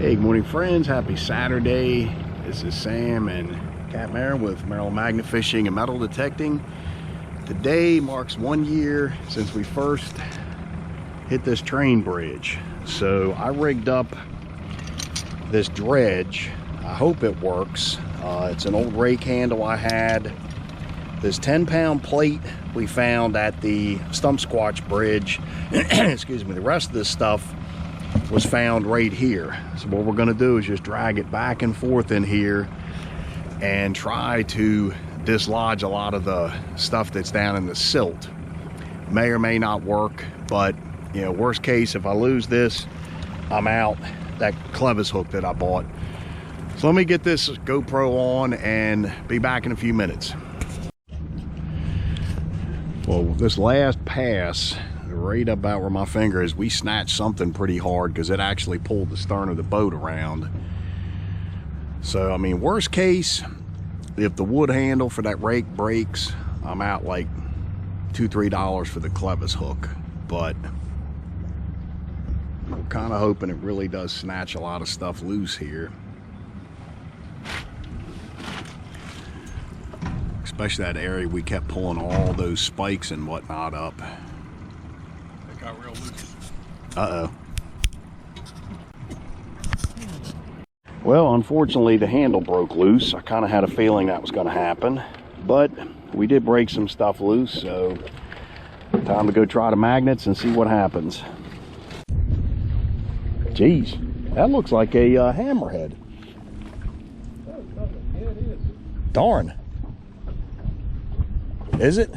Hey, good morning friends, happy Saturday. This is Sam and Cat Mare with Maryland Magnet Fishing and Metal Detecting. Today marks 1 year since we first hit this train bridge. So I rigged up this dredge. I hope it works. It's an old rake handle I had. This 10-pound plate we found at the Stump Squatch Bridge. Excuse me, the rest of this stuff was found right here. So what we're going to do is just drag it back and forth in here and try to dislodge a lot of the stuff that's down in the silt. May or may not work, but you know, worst case, if I lose this, I'm out. That clevis hook that I bought. So let me get this GoPro on and be back in a few minutes. Well, this last pass, right about where my finger is, we snatched something pretty hard because it actually pulled the stern of the boat around. So I mean, worst case, if the wood handle for that rake breaks, I'm out like $2-3 for the clevis hook. But we're kind of hoping it really does snatch a lot of stuff loose here, especially that area we kept pulling all those spikes and whatnot up. Got real loose. Uh-oh. Well, unfortunately the handle broke loose. I kind of had a feeling that was going to happen, but we did break some stuff loose, so time to go try the magnets and see what happens. Jeez, that looks like a hammerhead. Yeah, it is. Darn. Is it?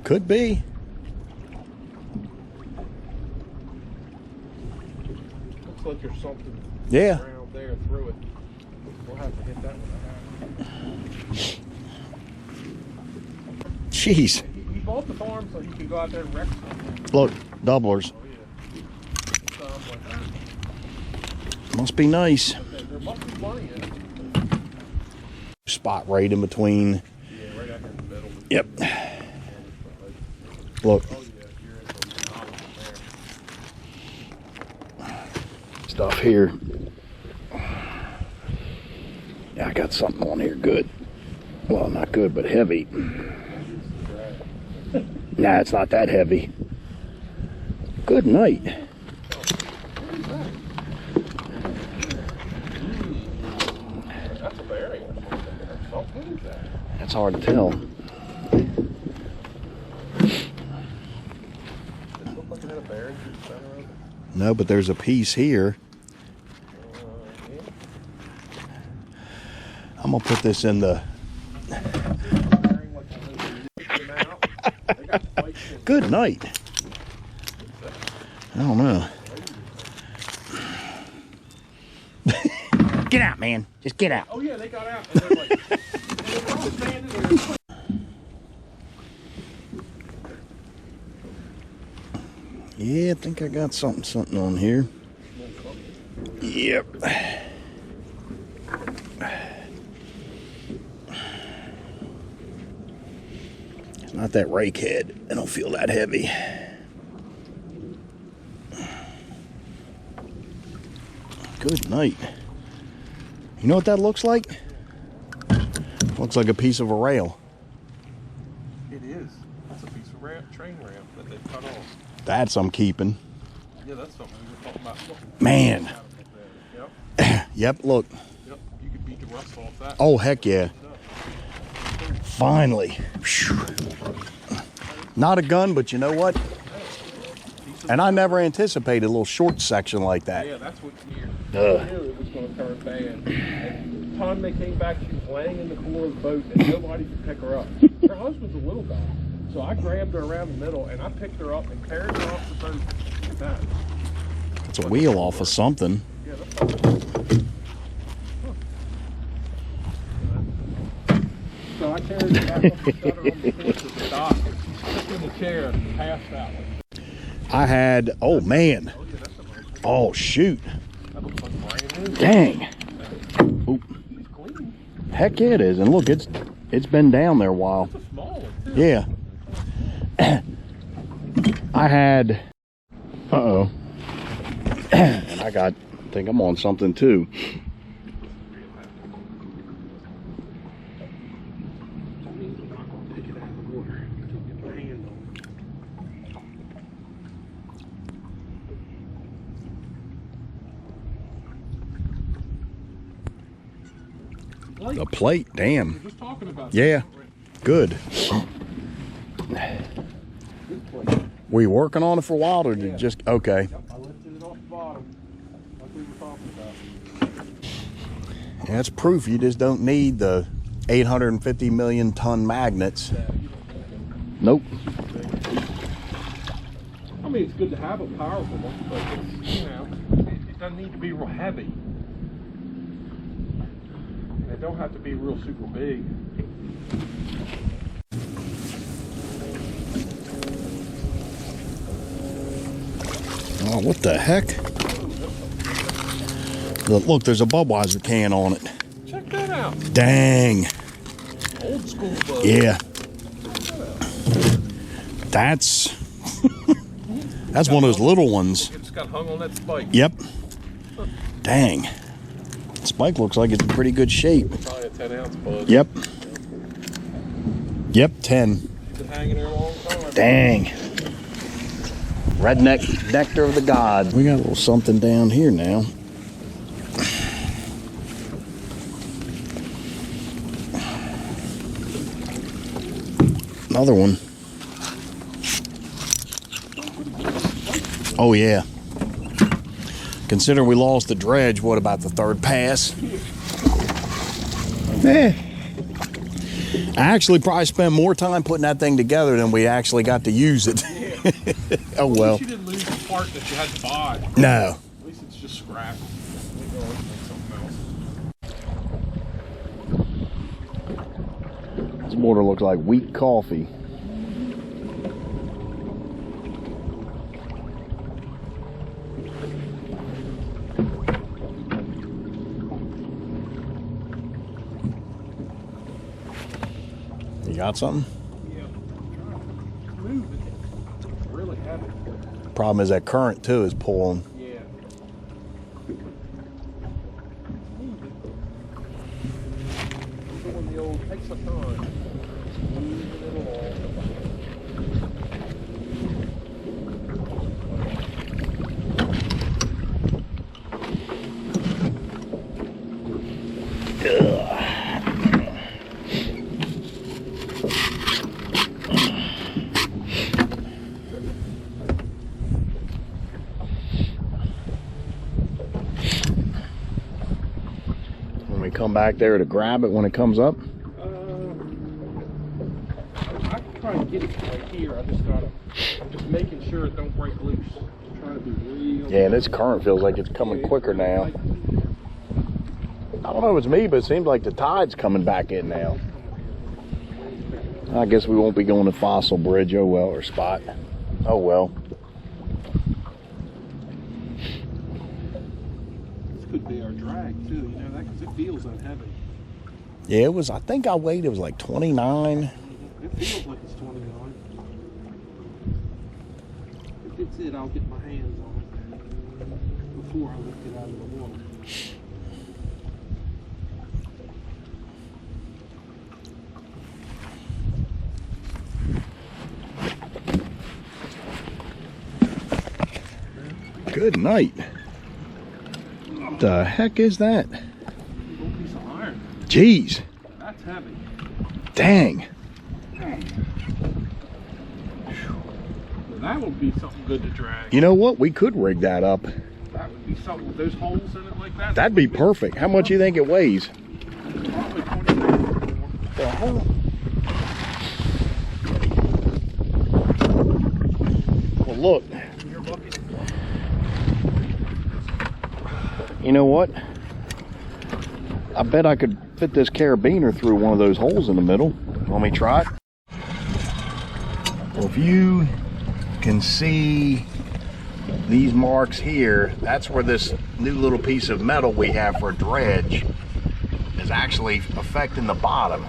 Could be. Looks like there's something around there through it. We'll have to hit that one. Jeez. He bought the farm so he can go out there and wreck something. Look, doublers. Oh, yeah. Sounds like that. Must be nice. Okay, there must be plenty in it. Spot right in between. Yeah, right out here in the middle. Yep. Look. Oh, yeah, you're in the bottom there. Stuff here. Yeah, I got something on here good. Well, not good, but heavy. Nah, it's not that heavy. Good night. That's a bearing or something. What is that? That's hard to tell. No, but there's a piece here. I'm gonna put this in the... Good night. I don't know. Get out, man. Just get out. Oh yeah, they got out. And they're like, and they were all standing there. Yeah, I think I got something on here. Yep. It's not that rake head. I don't feel that heavy. Good night. You know what that looks like? Looks like a piece of a rail. It is. That's a piece of train ramp that they cut off. That's I'm keeping. Yeah, that's something we were talking about. Man. Yep. Yep, look. Yep. You could beat the rust off that. Oh, heck yeah. Finally. Whew. Not a gun, but you know what? And I never anticipated a little short section like that. Yeah, that's what you knew it was going to turn bad. And the time they came back, she was laying in the corner of the boat and nobody could pick her up. Her husband's a little guy. So I grabbed her around the middle and I picked her up and carried her off the boat like that. It's a wheel off of something. Yeah, that's huh. So I carried her back up and set her on the porch of the dock. And she sat in the chair and passed out. I had, oh man. Oh, yeah, that's a nice one. Oh shoot. That looks like brand new. Dang. Oop. It's clean. Heck yeah, it is. And look, it's It's been down there a while. It's a small one, too. Yeah. I had, and I think I'm on something too. The plate, damn. Just talking about Yeah, good. Were you working on it for a while, or did you just, okay. Yep, I lifted it off the bottom, like we were talking about. Yeah, that's proof you just don't need the 850 million ton magnets. Yeah, you don't Nope. I mean, it's good to have a powerful one, but it's, you know, it doesn't need to be real heavy. They don't have to be real super big. Oh, what the heck? Look, there's a Budweiser can on it. Check that out. Dang. Old school bug. Yeah. That's that's one of those little ones. It's got hung on that spike. Yep. Dang. Spike looks like it's in pretty good shape. Probably a 10-ounce bug. Yep. Yep, 10. Been hanging there a long time. Dang. Redneck nectar of the gods. We got a little something down here now. Another one. Oh yeah. Consider we lost the dredge, what about the third pass? I actually probably spent more time putting that thing together than we actually got to use it. Oh well. At least you didn't lose the part that you had to buy. No. At least it's just scrap. We can always make something else. This water looks like weak coffee. You got something? Yeah. It's moving. It's really heavy. Problem is that current too is pulling. Yeah. Doing the old takes some time. Moving it along. When we come back there to grab it when it comes up. I can try and get it right here. I'm just making sure it don't break loose. I'm trying to be real. Yeah, and this current feels like it's coming quicker now. I don't know if it's me, but it seems like the tide's coming back in now. I guess we won't be going to Fossil Bridge, oh well, or Spot. Oh well. This could be our drag too, you know that, because it feels that heavy. Yeah, it was, I think I weighed, it was like 29. It feels like it's 29. If it's it, I'll get my hands on it before I lift it out of the water. Good night. What the heck is that? Little piece of iron. Jeez. That's heavy. Dang. That would be something good to drag. You know what? We could rig that up. That would be something with those holes in it like that. That'd be perfect. How much do you think it weighs? Probably 20 pounds or more. The hell? Well, look. Your bucket. You know what? I bet I could fit this carabiner through one of those holes in the middle. Want me to try it? Well, if you can see these marks here, that's where this new little piece of metal we have for dredge is actually affecting the bottom.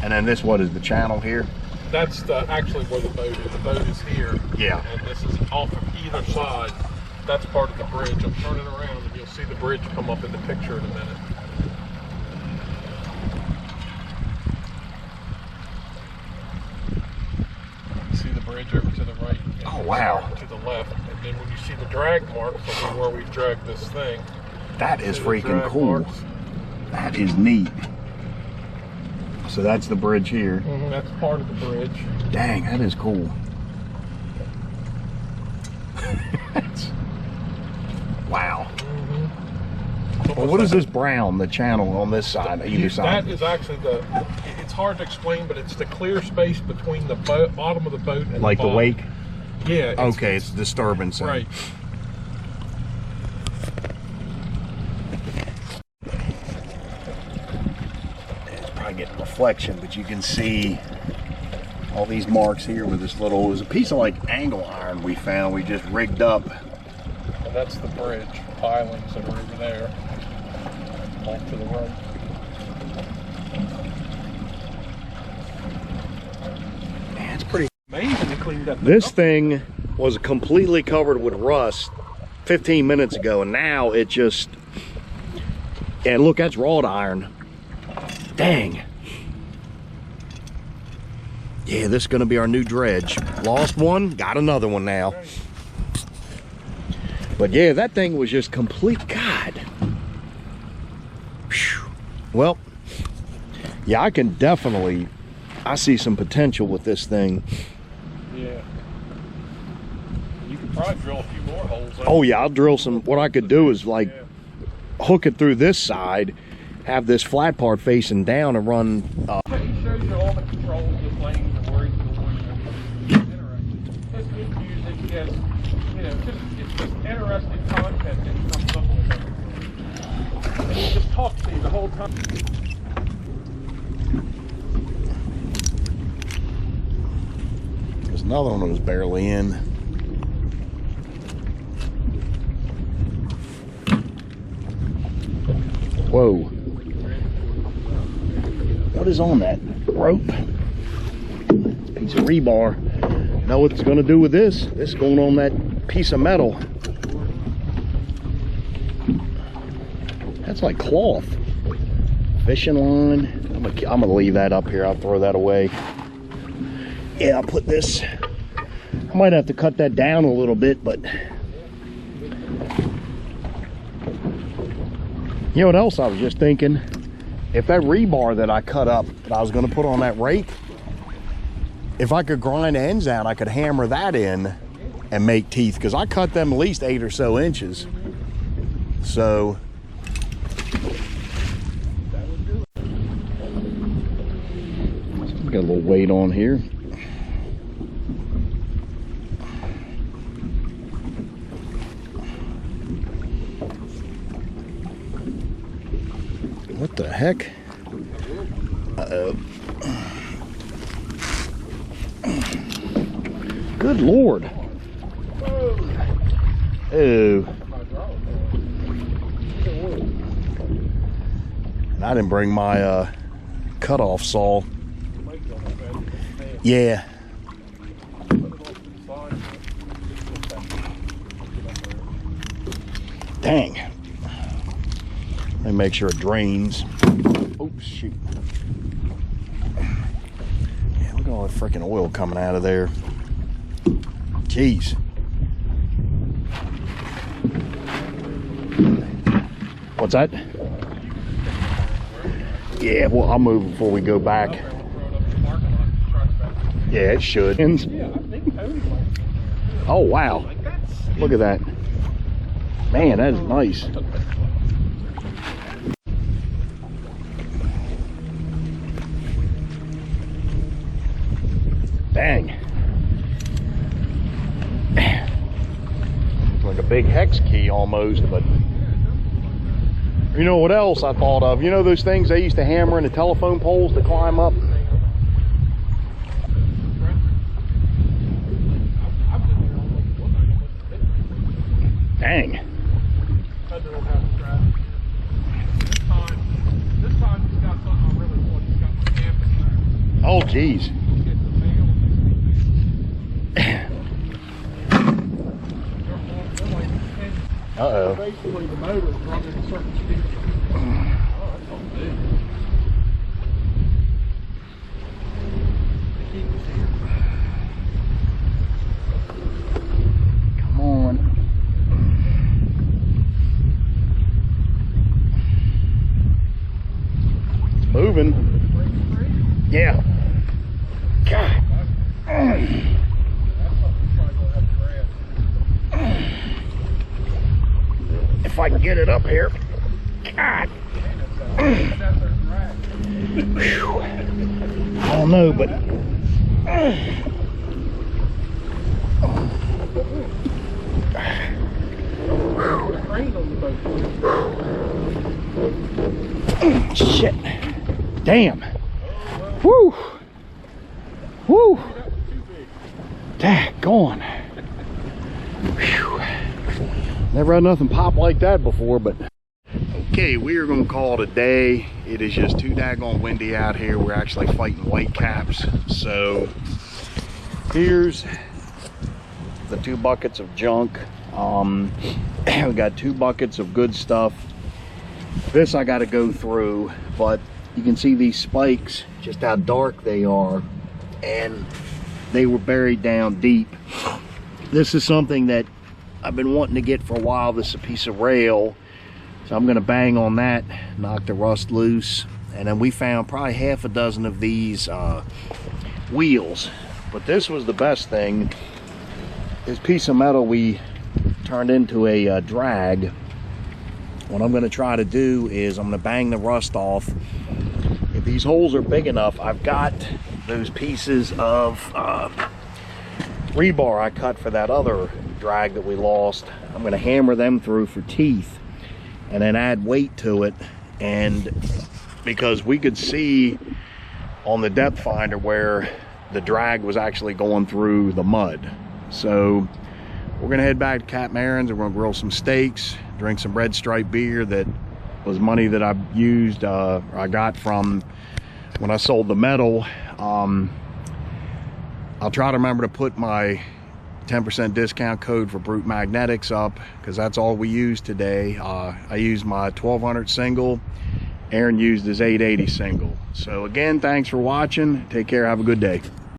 And then this, what is the channel here? That's actually where the boat is. The boat is here. Yeah. And this is off of either side. That's part of the bridge. I'm turning around and you'll see the bridge come up in the picture in a minute. See the bridge over to the right. Oh, wow. To the left. And then when you see the drag marks, over where we dragged this thing. That is See the freaking drag cool. marks? That is neat. So that's the bridge here. That's part of the bridge. Dang, that is cool. That's, wow. Well, what is this brown, the channel on this side, either side? That is actually it's hard to explain, but it's the clear space between the bottom of the boat and like the the wake? Yeah. Okay, it's disturbance. Right. It's probably getting reflection, but you can see all these marks here with this little, it was a piece of like angle iron we found, we just rigged up. And that's the bridge pilings that are over there, off to the right. Man, it's pretty Amazing they cleaned up. This thing was completely covered with rust 15 minutes ago, and now it just, and look, that's wrought iron. Dang. Yeah, this is gonna be our new dredge. Lost one, got another one now. But yeah, that thing was just complete, God. Whew. Well, yeah, I can definitely, I see some potential with this thing. Yeah. You could probably drill a few more holes. Oh yeah, I'll drill some. What I could do is like hook it through this side, have this flat part facing down, and run. He shows you all the controls, the lanes, and where he's going. It's interesting. It's good music. Yes, it's just interesting content that comes up with it. And he just talks to you the whole time. There's another one that was barely in. Whoa. What is on that rope? It's a piece of rebar. Know what it's going to do with this? This is going on that piece of metal. That's like cloth. Fishing line. I'm gonna leave that up here. I'll throw that away. Yeah, I'll put this. I might have to cut that down a little bit, but you know what else I was just thinking? If that rebar that I cut up that I was going to put on that rake, if I could grind the ends out, I could hammer that in and make teeth, because I cut them at least 8 or so inches. So got a little weight on here. What the heck? Uh-oh. Good Lord. Oh. And I didn't bring my cutoff saw. Yeah. Dang. Let me make sure it drains. Oh, shoot. Yeah, look at all that freaking oil coming out of there. Jeez. What's that? Yeah, well, I'll move before we go back. Yeah, it should. Oh, wow. Look at that. Man, that is nice. Dang. It's like a big hex key almost, but you know what else I thought of? You know those things they used to hammer in the telephone poles to climb up? Dang. This time he's got something I really want. He's got my camping back. Oh, geez. Uh-oh. Basically, the motor is running at a certain speed. Oh, that's all big. Come on. It's moving. Yeah. God. If I can get it up here. God. Whew. I don't know, but shit. Damn. Woo. Woo. Daggone. Whew. Never had nothing pop like that before, but okay, we are gonna call it a day. It is just too daggone windy out here. We're actually fighting whitecaps. So here's the 2 buckets of junk. We got 2 buckets of good stuff. This I got to go through, but you can see these spikes, just how dark they are, and they were buried down deep. This is something that I've been wanting to get for a while. This is a piece of rail, so I'm going to bang on that, knock the rust loose. And then we found probably half a dozen of these wheels, but this was the best thing. This piece of metal we turned into a drag. What I'm going to try to do is I'm going to bang the rust off. If these holes are big enough, I've got those pieces of rebar I cut for that other drag that we lost. I'm going to hammer them through for teeth and then add weight to it. And because we could see on the depth finder where the drag was actually going through the mud. So we're gonna head back to Cap Marin's and we're gonna grill some steaks, drink some Red Stripe beer that was money that I used, I got from when I sold the metal. I'll try to remember to put my 10% discount code for Brute Magnetics up, because that's all we used today. I used my 1200 single. Aaron used his 880 single. So again, thanks for watching. Take care, have a good day.